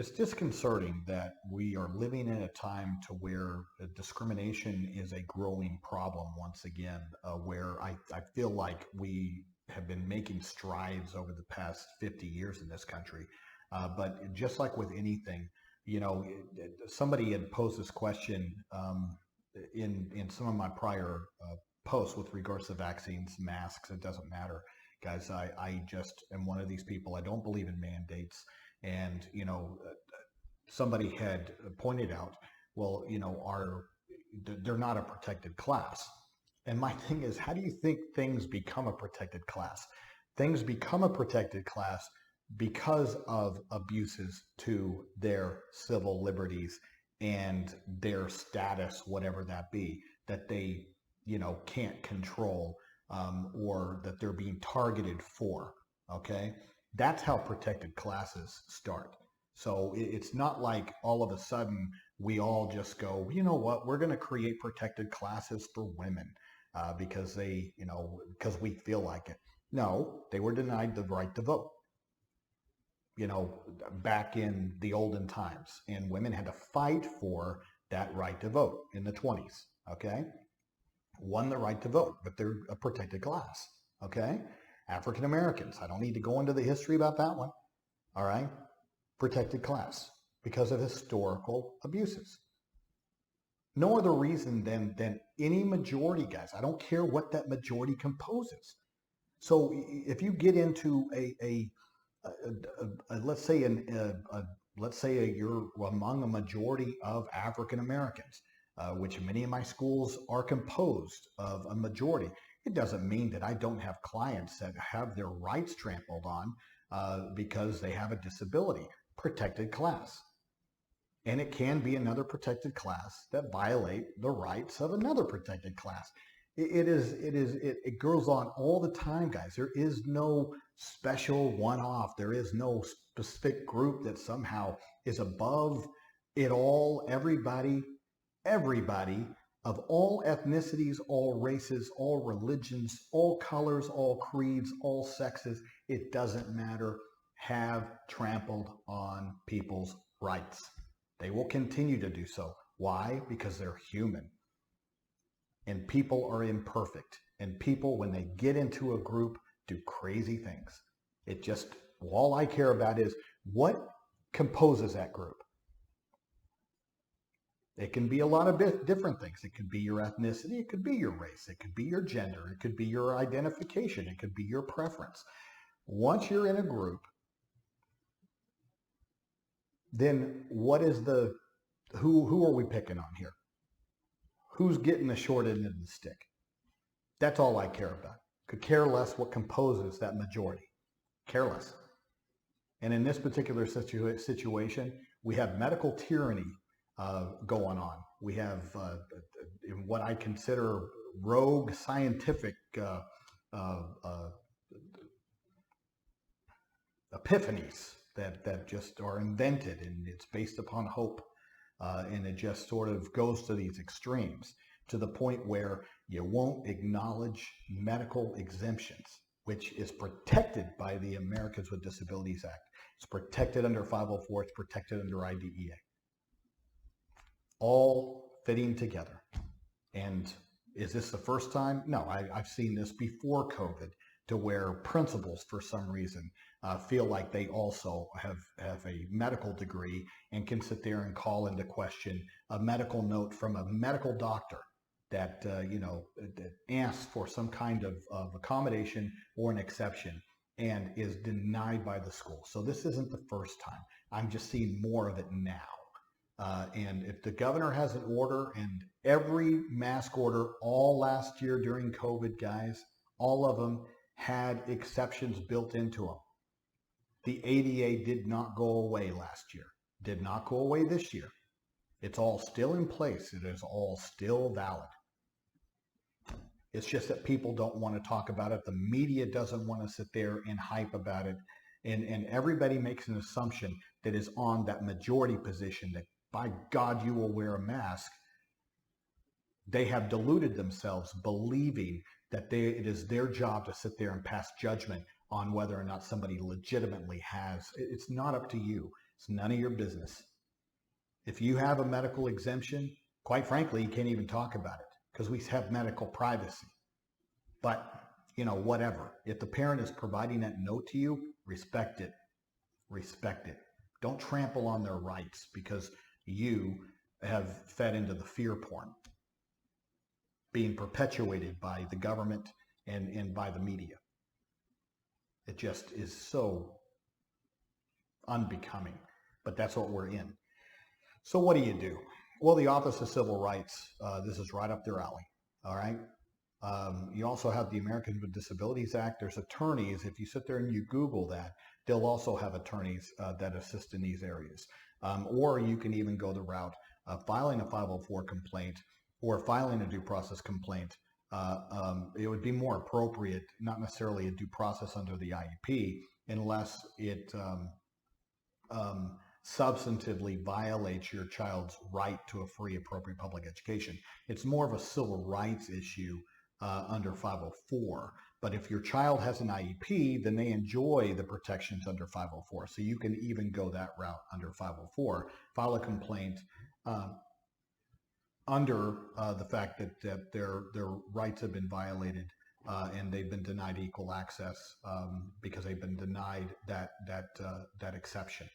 it's disconcerting that we are living in a time to where discrimination is a growing problem once again, where I feel like we have been making strides over the past 50 years in this country. But just like with anything, somebody had posed this question in some of my prior posts with regards to vaccines, masks. It doesn't matter, guys. I just am one of these people. I don't believe in mandates. And somebody had pointed out, well, they're not a protected class. And my thing is, how do you think things become a protected class? Things become a protected class because of abuses to their civil liberties and their status, whatever that be, that they, can't control, or that they're being targeted for. Okay. That's how protected classes start. So it's not like all of a sudden we all just go, you know what, we're going to create protected classes for women because because we feel like it. No, they were denied the right to vote, back in the olden times. And women had to fight for that right to vote in the 20s, okay? Won the right to vote, but they're a protected class, okay? African Americans, I don't need to go into the history about that one, all right? Protected class because of historical abuses. No other reason than any majority, guys. I don't care what that majority composes. So if you get into let's say you're among a majority of African Americans, which many of my schools are composed of a majority. It doesn't mean that I don't have clients that have their rights trampled on because they have a disability. Protected class. And it can be another protected class that violate the rights of another protected class. It goes on all the time, guys. There is no special one-off. There is no specific group that somehow is above it all. Everybody of all ethnicities, all races, all religions, all colors, all creeds, all sexes, it doesn't matter, have trampled on people's rights. They will continue to do so. Why? Because they're human. And people are imperfect. And people, when they get into a group, do crazy things. All I care about is what composes that group. It can be a lot of different things. It could be your ethnicity. It could be your race. It could be your gender. It could be your identification. It could be your preference. Once you're in a group, then what is who are we picking on here? Who's getting the short end of the stick? That's all I care about. Could care less what composes that majority. Careless. And in this particular situation, we have medical tyranny going on. We have what I consider rogue scientific epiphanies that just are invented, and it's based upon hope. And it just sort of goes to these extremes to the point where you won't acknowledge medical exemptions, which is protected by the Americans with Disabilities Act. It's protected under 504. It's protected under IDEA. All fitting together. And is this the first time? No, I've seen this before COVID, to where principals, for some reason, feel like they also have a medical degree and can sit there and call into question a medical note from a medical doctor that that asks for some kind of accommodation or an exception and is denied by the school. So this isn't the first time. I'm just seeing more of it now. And if the governor has an order, and every mask order all last year during COVID, guys, all of them had exceptions built into them. The ADA did not go away last year, did not go away this year. It's all still in place. It is all still valid. It's just that people don't want to talk about it. The media doesn't want to sit there and hype about it. And everybody makes an assumption that is on that majority position that, by God, you will wear a mask. They have deluded themselves, believing that it is their job to sit there and pass judgment on whether or not somebody legitimately has. It's not up to you. It's none of your business. If you have a medical exemption, quite frankly, you can't even talk about it because we have medical privacy. But, whatever. If the parent is providing that note to you, respect it. Respect it. Don't trample on their rights because you have fed into the fear porn being perpetuated by the government and by the media. It just is so unbecoming, but that's what we're in. So what do? Well, the Office of Civil Rights, this is right up their alley, all right? You also have the Americans with Disabilities Act. There's attorneys. If you sit there and you Google that, they'll also have attorneys that assist in these areas. Or you can even go the route of filing a 504 complaint or filing a due process complaint. It would be more appropriate, not necessarily a due process under the IEP, unless it substantively violates your child's right to a free, appropriate public education. It's more of a civil rights issue under 504. But if your child has an IEP, then they enjoy the protections under 504. So you can even go that route under 504. File a complaint under the fact that their rights have been violated and they've been denied equal access because they've been denied that exception.